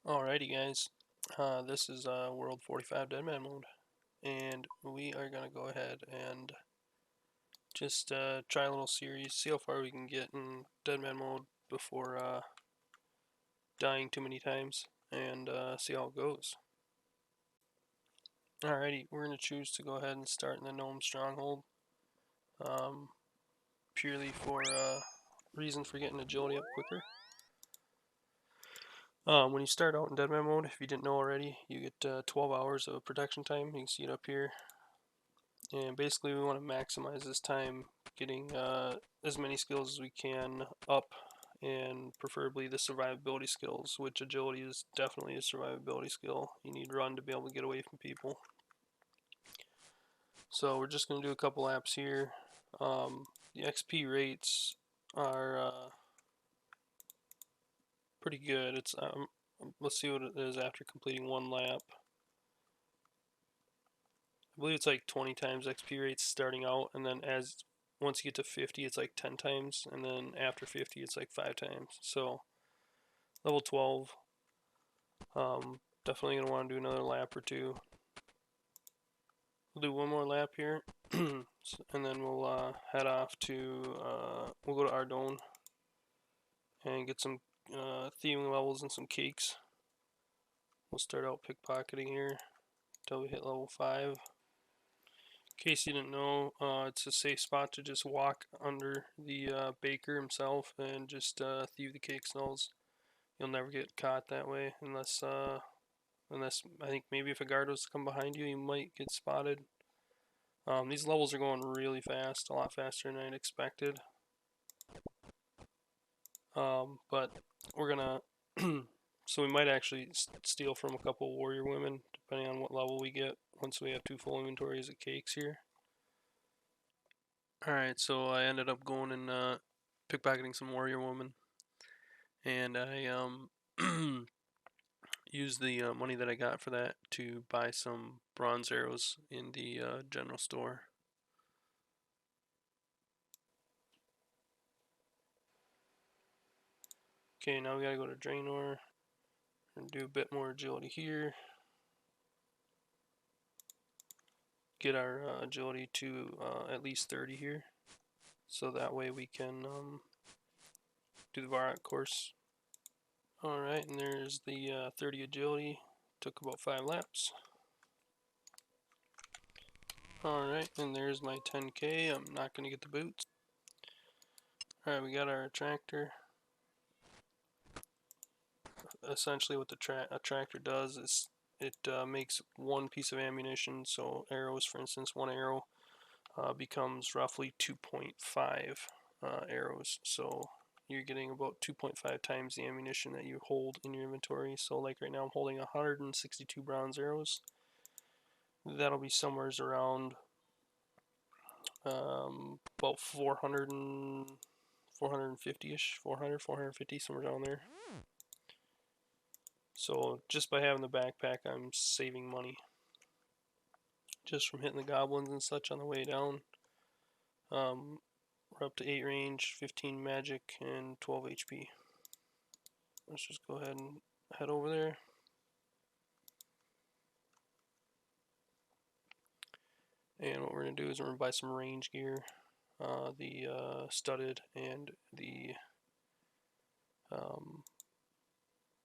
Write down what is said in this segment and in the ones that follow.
Alrighty guys, this is World 45 Deadman mode, and we are going to go ahead and just try a little series, see how far we can get in Deadman mode before dying too many times, and see how it goes. Alrighty, we're going to choose to go ahead and start in the Gnome Stronghold, purely for reason for getting agility up quicker. When you start out in Deadman mode, if you didn't know already, you get 12 hours of protection time. You can see it up here. And basically we want to maximize this time getting as many skills as we can up, and preferably the survivability skills, which agility is definitely a survivability skill. You need run to be able to get away from people. So we're just going to do a couple laps here. The XP rates are pretty good. It's let's see what it is after completing one lap. I believe it's like 20 times XP rates starting out, and then once you get to 50 it's like 10 times, and then after 50 it's like 5 times. So level 12, definitely going to want to do another lap or two. We'll do one more lap here and then we'll head off to we'll go to Ardone and get some thieving levels and some cakes. We'll start out pickpocketing here until we hit level 5. In case you didn't know, it's a safe spot to just walk under the baker himself and just thieve the cake smells. You'll never get caught that way unless I think maybe if a guard was to come behind you, you might get spotted. These levels are going really fast, a lot faster than I'd expected. But we're gonna so we might actually steal from a couple warrior women depending on what level we get once we have 2 full inventories of cakes here. Alright, so I ended up going and pickpocketing some warrior woman, and I used the money that I got for that to buy some bronze arrows in the general store. Okay, now we gotta go to Draenor and do a bit more agility here. Get our agility to at least 30 here, so that way we can do the Varrock course. Alright, and there's the 30 agility. Took about 5 laps. Alright, and there's my 10k. I'm not going to get the boots. Alright, we got our attractor. Essentially what the attractor does is it makes one piece of ammunition, so arrows, for instance, one arrow becomes roughly 2.5 arrows. So you're getting about 2.5 times the ammunition that you hold in your inventory. So like right now I'm holding 162 bronze arrows. That'll be somewhere around about 450-ish, 450, somewhere down there. So just by having the backpack, I'm saving money just from hitting the goblins and such on the way down. We're up to 8 range, 15 magic, and 12 HP. Let's just go ahead and head over there. And what we're going to do is we're going to buy some range gear, the studded and the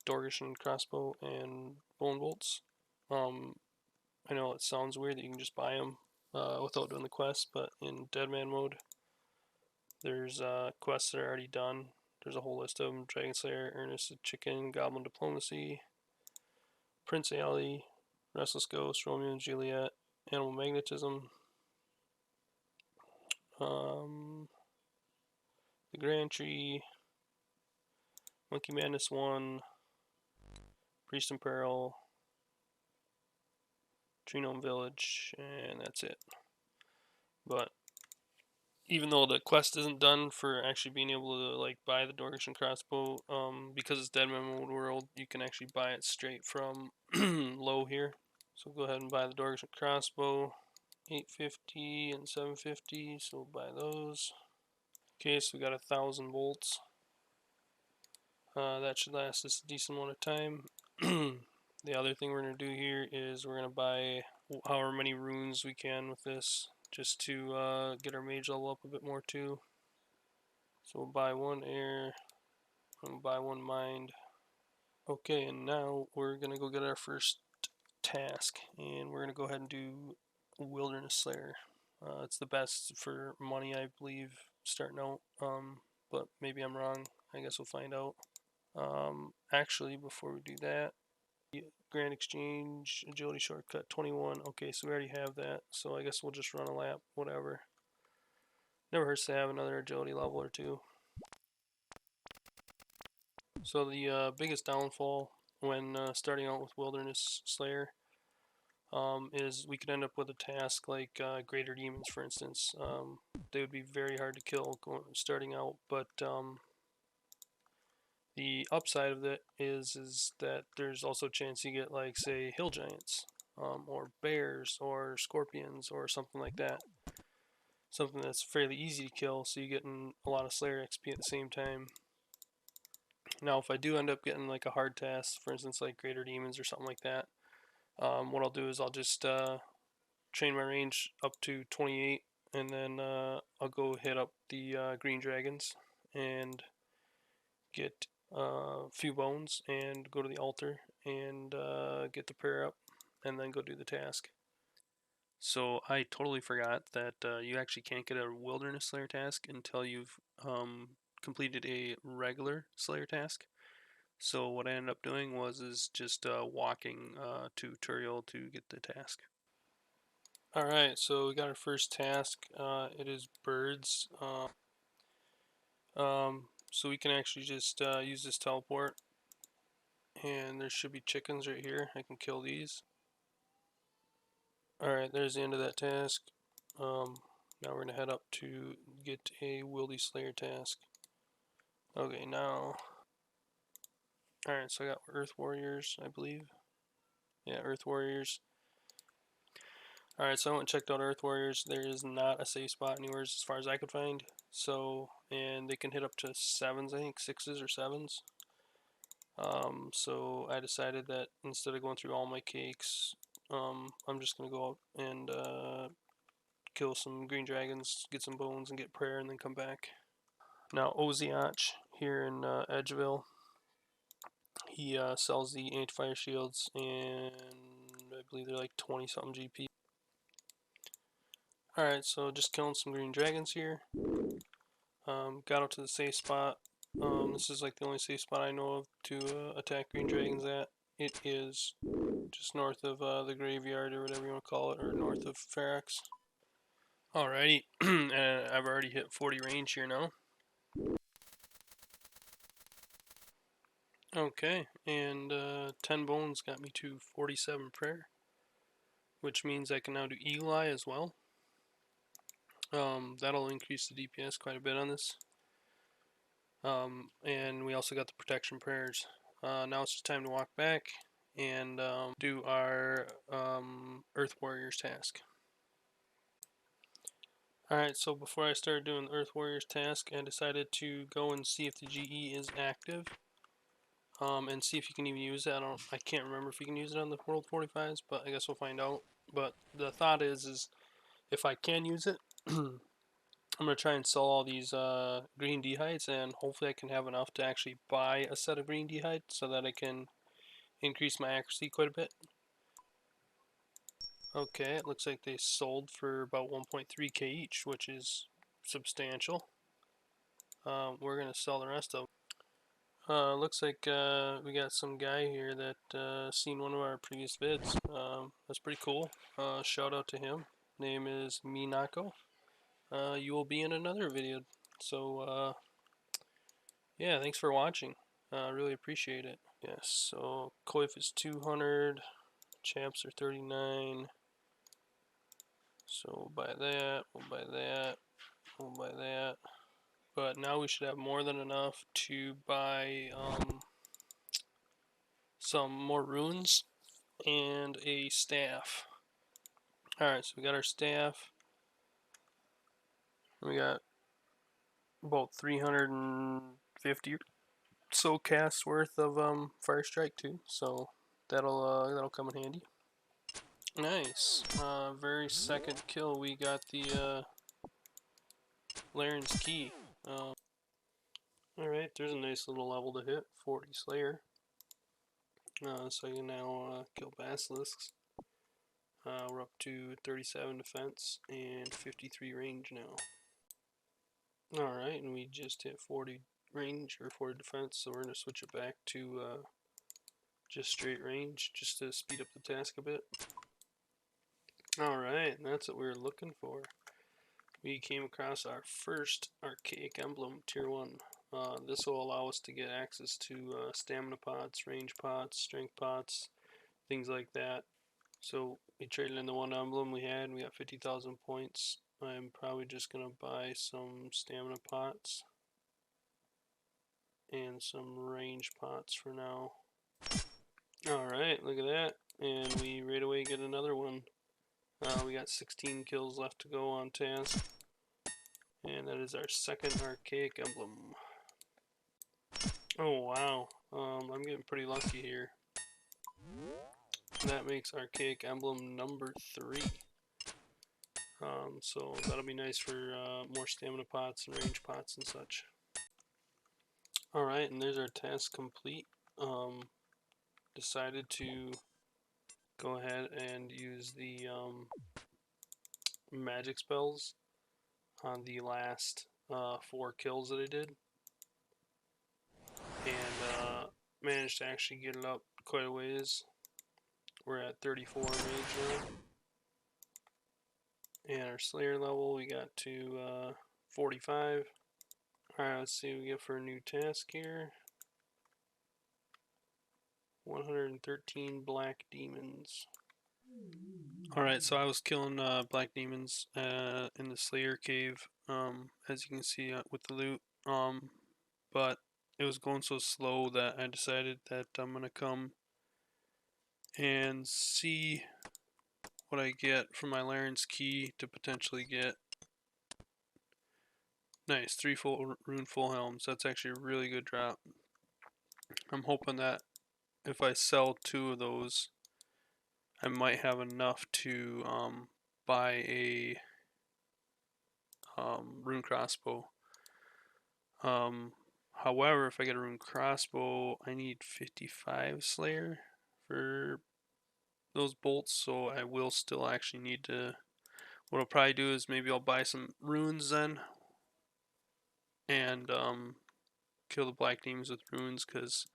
Dorgish crossbow and bone bolts. I know it sounds weird that you can just buy them without doing the quest, but in Deadman mode, there's quests that are already done. There's a whole list of them: Dragon Slayer, Earnest Chicken, Goblin Diplomacy, Prince Ali, Restless Ghost, Romeo and Juliet, Animal Magnetism, the Grand Tree, Monkey Madness 1, Priest in Peril, Tree Gnome Village, and that's it. But even though the quest isn't done for actually being able to like buy the Dorgish crossbow, because it's Deadman mode world, you can actually buy it straight from low here. So go ahead and buy the Dorgish crossbow, 850 and 750. So we'll buy those. Okay, so we got 1,000 bolts. That should last us a decent amount of time. The other thing we're going to do here is we're going to buy however many runes we can with this, just to get our mage level up a bit more too. So we'll buy one air, and we'll buy one mind. Okay, and now we're going to go get our first task, and we're going to go ahead and do Wilderness Slayer. It's the best for money, I believe, starting out, but maybe I'm wrong. I guess we'll find out. Actually, before we do that, Grand Exchange, Agility Shortcut 21. Okay, so we already have that, so I guess we'll just run a lap, whatever. Never hurts to have another agility level or two. So the biggest downfall when starting out with Wilderness Slayer is we could end up with a task like Greater Demons, for instance. They would be very hard to kill starting out, but the upside of it is that there's also a chance you get, like, say, hill giants, or bears, or scorpions, or something like that. Something that's fairly easy to kill, so you're getting a lot of Slayer XP at the same time. Now, if I do end up getting like a hard task, for instance, like Greater Demons or something like that, what I'll do is I'll just train my range up to 28, and then I'll go hit up the green dragons and get a few bones and go to the altar and get the prayer up, and then go do the task. So I totally forgot that you actually can't get a Wilderness Slayer task until you've completed a regular Slayer task. So what I ended up doing was just walking to Turiel to get the task. Alright, so we got our first task. It is birds. So we can actually just use this teleport, and there should be chickens right here. I can kill these. Alright, there's the end of that task. Now we're going to head up to get a Wildy Slayer task. Okay, now... Alright, so I got Earth Warriors, I believe. Yeah, Earth Warriors. Alright, so I went and checked out Earth Warriors. There is not a safe spot anywhere as far as I could find. So, and they can hit up to 7s, I think, 6s or 7s. So I decided that instead of going through all my cakes, I'm just going to go out and kill some green dragons, get some bones, and get prayer, and then come back. Now, Oziach here in Edgeville, he sells the anti-fire shields, and I believe they're like 20 something GP. Alright, so just killing some green dragons here. Got out to the safe spot. This is like the only safe spot I know of to attack green dragons at. It is just north of the graveyard, or whatever you want to call it, or north of Pharax. Alrighty, and I've already hit 40 range here now. Okay, and 10 bones got me to 47 prayer, which means I can now do Eagle Eye as well. That'll increase the DPS quite a bit on this. And we also got the protection prayers. Now it's just time to walk back and do our Earth Warriors task. Alright, so before I started doing the Earth Warriors task, I decided to go and see if the GE is active. And see if you can even use it. I can't remember if you can use it on the World 45s, but I guess we'll find out. But the thought is if I can use it, I'm going to try and sell all these green dehydes, and hopefully I can have enough to actually buy a set of green dehyde so that I can increase my accuracy quite a bit. Okay, it looks like they sold for about 1.3k each, which is substantial. We're going to sell the rest of them. Looks like we got some guy here that seen one of our previous vids. That's pretty cool. Shout out to him. Name is Minako. You will be in another video. So yeah, thanks for watching. Really appreciate it. Yes, so Coif is 200, champs are 39. So we'll buy that, we'll buy that, we'll buy that. But now we should have more than enough to buy some more runes and a staff. Alright, so we got our staff. We got about 350 so casts worth of fire strike too, so that'll come in handy. Nice. Very second kill, we got the Laren's Key. Alright, there's a nice little level to hit, 40 Slayer. So I can now kill Basilisks. We're up to 37 defense and 53 range now. Alright, and we just hit 40 range or 40 defense, so we're going to switch it back to just straight range just to speed up the task a bit. Alright, and that's what we were looking for. We came across our first archaic emblem, tier 1. This will allow us to get access to stamina pots, range pots, strength pots, things like that. So we traded in the one emblem we had, and we got 50,000 points. I'm probably just going to buy some stamina pots and some range pots for now. Alright, look at that. And we right away get another one. We got 16 kills left to go on task. And that is our second archaic emblem. Oh wow, I'm getting pretty lucky here. That makes archaic emblem number 3. So that'll be nice for more stamina pots and range pots and such. Alright, and there's our task complete. Decided to go ahead and use the magic spells on the last 4 kills that I did. And managed to actually get it up quite a ways. We're at 34 mage now. And our Slayer level we got to 45. Alright, let's see what we get for a new task here. 113 black demons. Alright, so I was killing black demons in the Slayer cave, as you can see with the loot. But it was going so slow that I decided that I'm gonna come and see what I get from my Laren's Key to potentially get nice 3 full rune full helms. That's actually a really good drop. I'm hoping that if I sell 2 of those, I might have enough to buy a rune crossbow. However, if I get a rune crossbow, I need 55 Slayer for those bolts, so I will still actually need to. What I'll probably do is maybe I'll buy some runes then, and kill the black demons with runes, because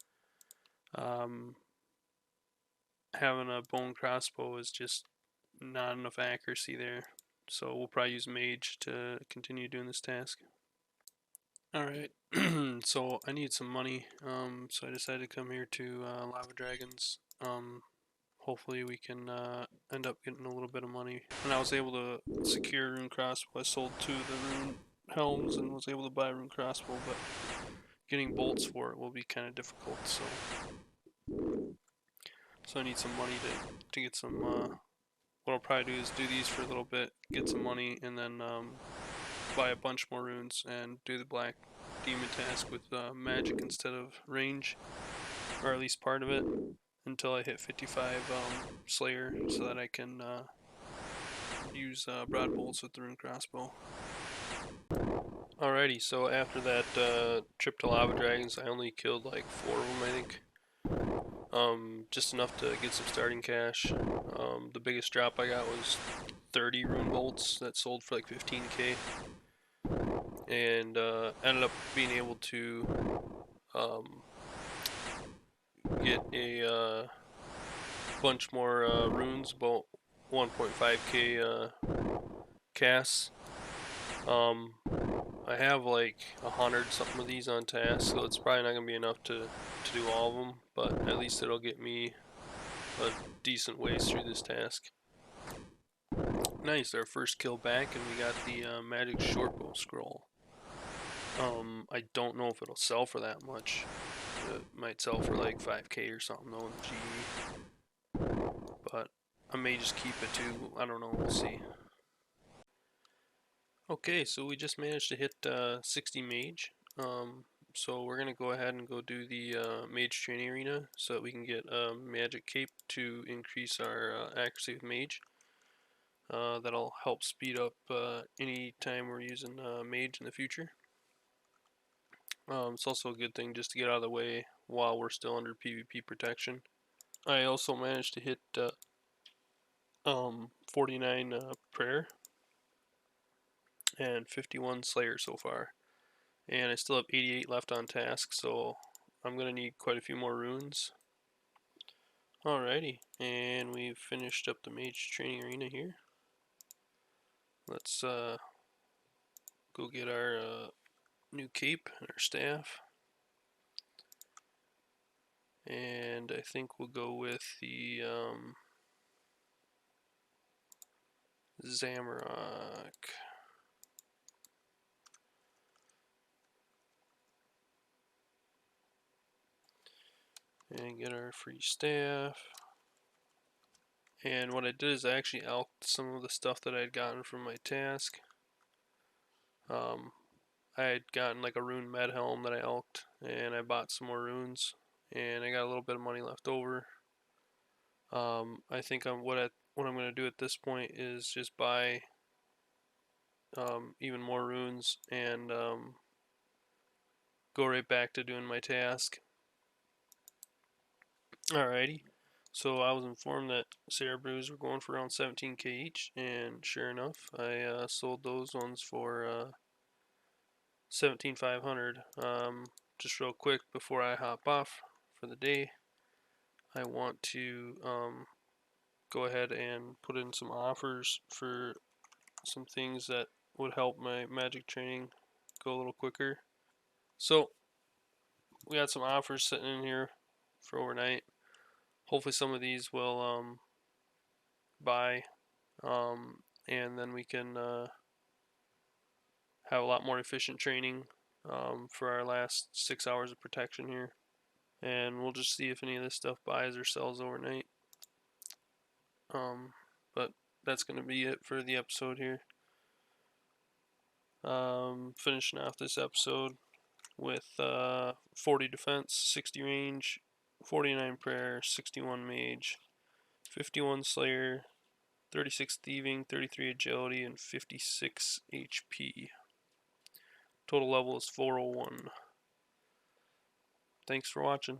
having a bone crossbow is just not enough accuracy there. So we'll probably use mage to continue doing this task. Alright, so I need some money, so I decided to come here to Lava Dragons. Hopefully we can end up getting a little bit of money. And I was able to secure a rune crossbow. I sold 2 of the rune helms and was able to buy a rune crossbow, but getting bolts for it will be kind of difficult, so I need some money to get some, what I'll probably do is do these for a little bit, get some money, and then buy a bunch more runes and do the black demon task with magic instead of range, or at least part of it, until I hit 55 Slayer, so that I can use broad bolts with the rune crossbow. Alrighty, so after that trip to Lava Dragons, I only killed like 4 of them, I think. Just enough to get some starting cash. The biggest drop I got was 30 rune bolts that sold for like 15k. And ended up being able to get a bunch more runes, about 1.5k casts. I have like 100 something of these on task, so it's probably not going to be enough to do all of them, but at least it'll get me a decent ways through this task. Nice, our first kill back, and we got the magic shortbow scroll. I don't know if it'll sell for that much. It might sell for like 5k or something though in the GE. But I may just keep it too, I don't know, we'll see. Okay, so we just managed to hit 60 mage. So we're gonna go ahead and go do the mage training arena so that we can get a magic cape to increase our accuracy with mage. That'll help speed up any time we're using mage in the future. It's also a good thing just to get out of the way while we're still under PvP protection. I also managed to hit 49 prayer and 51 slayer so far, and I still have 88 left on task, so I'm gonna need quite a few more runes. Alrighty, and we've finished up the mage training arena here. Let's go get our new cape and our staff. And I think we'll go with the Zamrock. And get our free staff. And what I did is I actually alched some of the stuff that I had gotten from my task. I had gotten like a rune med helm that I alched, and I bought some more runes, and I got a little bit of money left over. I think what I'm going to do at this point is just buy even more runes and go right back to doing my task. Alrighty, so I was informed that Sarah Brews were going for around 17k each, and sure enough, I sold those ones for 17,500. Just real quick before I hop off for the day, I want to go ahead and put in some offers for some things that would help my magic training go a little quicker. So we got some offers sitting in here for overnight. Hopefully some of these will buy, and then we can have a lot more efficient training for our last 6 hours of protection here. And we'll just see if any of this stuff buys or sells overnight. But that's going to be it for the episode here. Finishing off this episode with 40 defense, 60 range, 49 prayer, 61 mage, 51 slayer, 36 thieving, 33 agility, and 56 HP. Total level is 401. Thanks for watching.